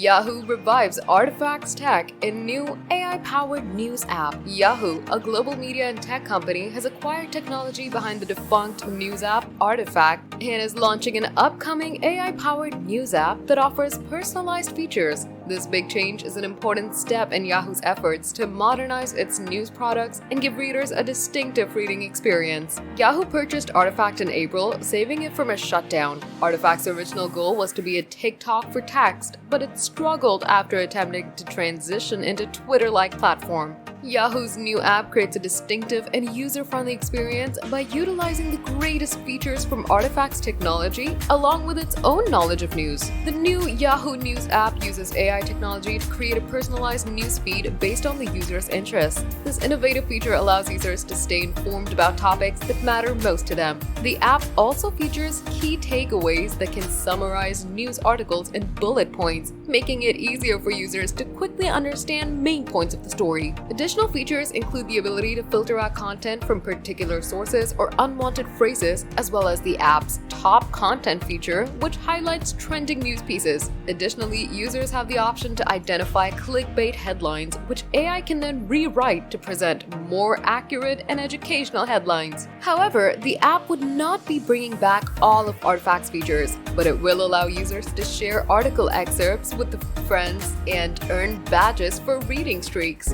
Yahoo revives artifacts tech in new AI-powered news app. Yahoo, a global media and tech company, has acquired technology behind the defunct news app Artifact and is launching an upcoming AI-powered news app that offers personalized features. This big change is an important step in Yahoo's efforts to modernize its news products and give readers a distinctive reading experience. Yahoo purchased Artifact in April, saving it from a shutdown. Artifact's original goal was to be a TikTok for text, but it struggled after attempting to transition into Twitter-like platform. Yahoo's new app creates a distinctive and user-friendly experience by utilizing the greatest features from Artifact's technology along with its own knowledge of news. The new Yahoo News app uses AI technology to create a personalized news feed based on the user's interests. This innovative feature allows users to stay informed about topics that matter most to them. The app also features key takeaways that can summarize news articles in bullet points, making it easier for users to quickly understand main points of the story. Additional features include the ability to filter out content from particular sources or unwanted phrases, as well as the app's top content feature, which highlights trending news pieces. Additionally, users have the option to identify clickbait headlines, which AI can then rewrite to present more accurate and educational headlines. However, the app would not be bringing back all of Artifact's features, but it will allow users to share article excerpts with friends and earn badges for reading streaks.